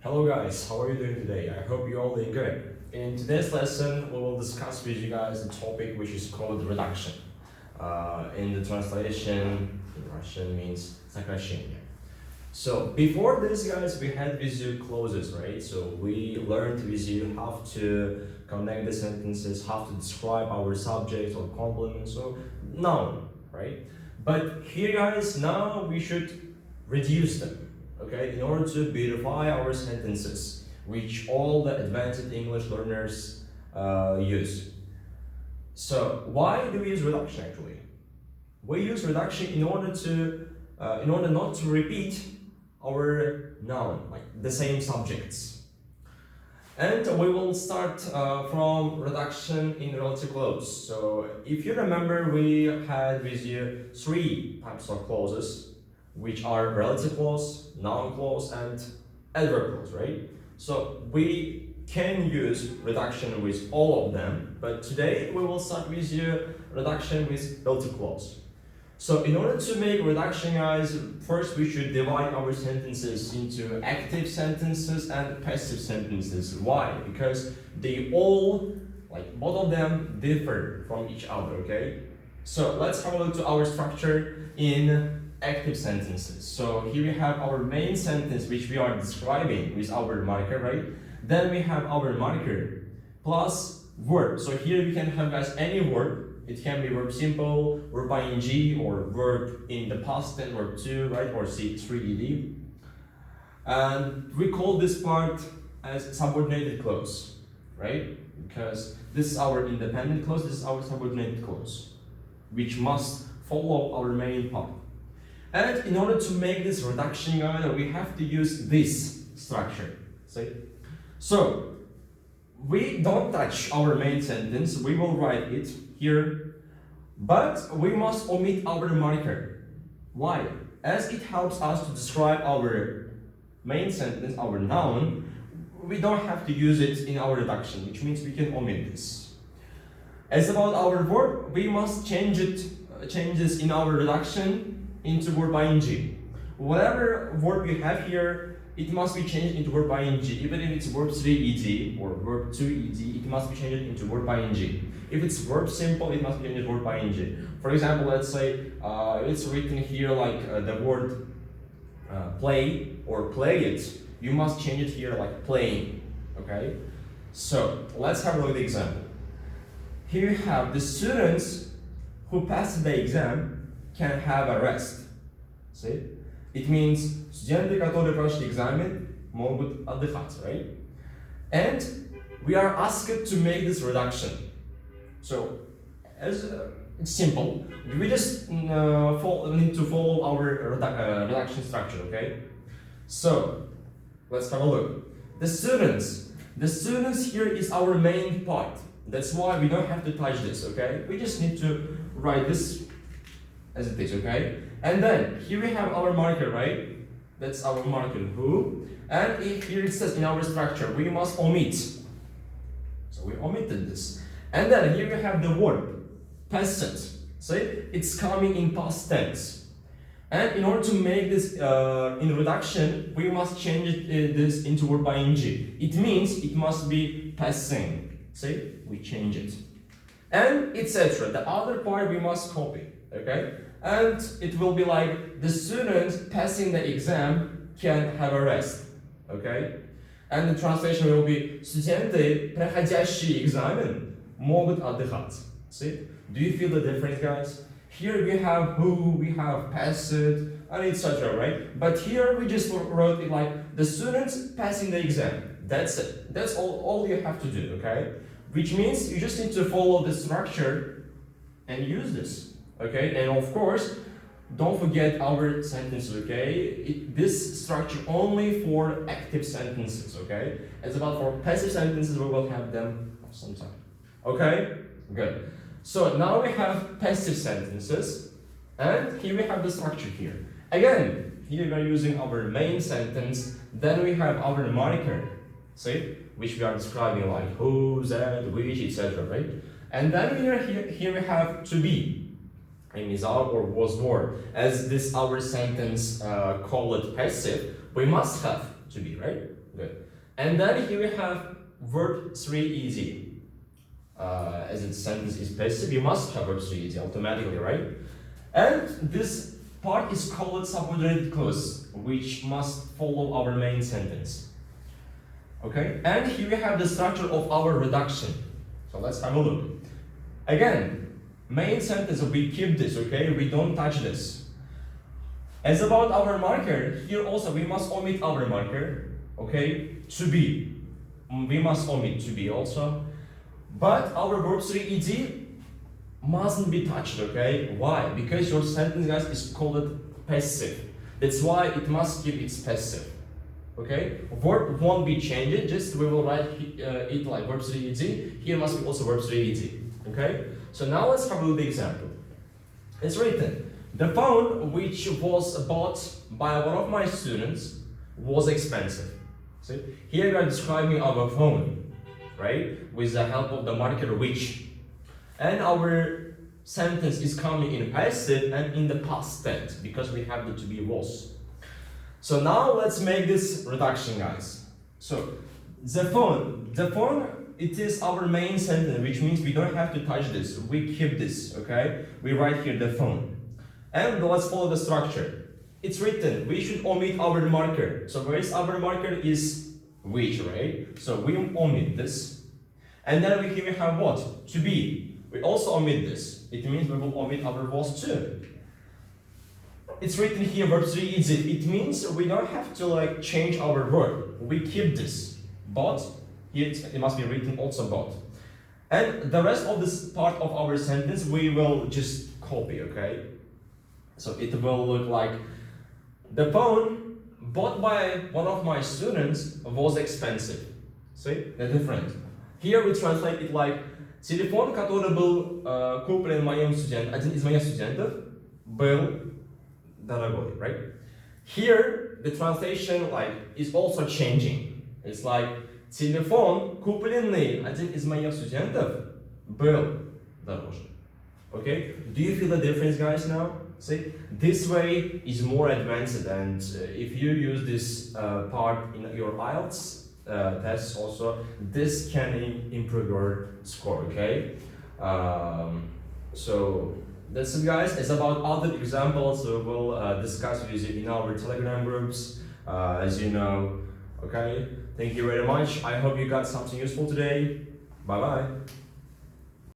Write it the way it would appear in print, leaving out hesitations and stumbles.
Hello guys, how are you doing today? I hope you're all doing good. In today's lesson, we will discuss with you guys the topic which is called reduction. In the translation, in Russian means сокращение. So before this guys, we had with you clauses, right? So we learned with you how to connect the sentences, how to describe our subject or complement, so noun, right? But here guys, now we should reduce them. Okay, in order to beautify our sentences, which all the advanced English learners use. So why do we use reduction actually? We use reduction in order not to repeat our noun, like the same subjects. And we will start from reduction in relative clause. So if you remember, we had with you three types of clauses, which are relative clause, noun clause, and adverb clause, right? So we can use reduction with all of them, but today we will start with you reduction with relative clause. So in order to make reduction, guys, first we should divide our sentences into active sentences and passive sentences. Why? Because they all, like both of them, differ from each other, okay? So let's have a look to our structure in active sentences. So here we have our main sentence which we are describing with our marker, right? Then we have our marker plus verb. So here we can have guys any verb. It can be verb simple, verb ing, or verb in the past tense, verb 2, right? Or C3ed. And we call this part as subordinated clause, right? Because this is our independent clause, this is our subordinated clause, which must follow our main part. And in order to make this reduction, we have to use this structure. See? So we don't touch our main sentence, we will write it here, but we must omit our marker. Why? As it helps us to describe our main sentence, our noun, we don't have to use it in our reduction, which means we can omit this. As about our verb, we must change this in our reduction into verb ing. Whatever verb you have here, it must be changed into verb ing. Even if it's verb 3ed or verb 2ed, it must be changed into verb ing. If it's verb simple, it must be changed into verb ing. For example, let's say it's written here like the word play or play it, you must change it here like playing. Okay? So let's have a look at the example. Here you have the students who passed the exam can have a rest. See? It means студенты, которые прошли экзамен, могут отдыхать, right? And we are asked to make this reduction. So, as it's simple, we just need to follow our reduction structure, okay? So, let's have a look. The students here is our main part. That's why we don't have to touch this, okay? We just need to write this as it is, okay? And then here we have our marker, right? That's our marker, who. And here it says in our structure, we must omit. So we omitted this. And then here we have the verb, past tense. See? It's coming in past tense. And in order to make this in reduction, we must change this into verb ing. It means it must be passing. See? We change it. And etc. The other part we must copy. Okay? And it will be like the students passing the exam can have a rest. Okay? And the translation will be студенты, проходящие экзамен, могут отдыхать. See? Do you feel the difference, guys? Here we have who, we have passed, and etc. Right? But here we just wrote it like the students passing the exam. That's it. That's all you have to do. Okay? Which means you just need to follow the structure and use this. Okay, and of course, don't forget our sentences, okay? This structure only for active sentences, okay? As about for passive sentences, we will have them sometime. Okay, good. So now we have passive sentences, and here we have the structure here. Again, here we are using our main sentence, then we have our marker, see? Which we are describing like who, that, which, etc., right? And then here we have to be. Is are or was were. As this our sentence called passive, we must have to be, right? Good. And then here we have verb 3 ED. As its sentence is passive, you must have verb 3 ED automatically, right? And this part is called subordinated clause, which must follow our main sentence. Okay? And here we have the structure of our reduction. So let's have a look. Again, main sentence, we keep this, okay? We don't touch this. As about our marker, here also we must omit our marker, okay? To be. We must omit to be also. But our verb 3 ED mustn't be touched, okay? Why? Because your sentence, guys, is called passive. That's why it must keep its passive. Okay? Verb won't be changed, just we will write it like verb 3 ED. Here must be also verb 3 ED. Okay? So now let's have a look at the example. It's written, the phone which was bought by one of my students was expensive. See? Here we are describing our phone, right? With the help of the marker which. And our sentence is coming in passive and in the past tense because we have the to be was. So now let's make this reduction, guys. So the phone, it is our main sentence, which means we don't have to touch this. We keep this, okay? We write here the phone. And let's follow the structure. It's written, we should omit our marker. So where is our marker is which, right? So we omit this. And then we here have what? To be. We also omit this. It means we will omit our was too. It's written here verb 3 ED. It means we don't have to like change our verb. We keep this. But here it must be written also but. And the rest of this part of our sentence we will just copy, okay? So it will look like the phone bought by one of my students was expensive. See the difference. Here we translate it like телефон, который был куплен моим студентом, один из моих студентов, был дорогой, right? Here the translation like is also changing. It's like телефон, купленный один из моих студентов, был дороже. Okay? Do you feel the difference, guys, now? See? This way is more advanced, and if you use this part in your IELTS tests also, this can improve your score, okay? So that's it, guys. It's about other examples we will discuss with you in our Telegram groups, as you know, okay? Thank you very much. I hope you got something useful today. Bye-bye.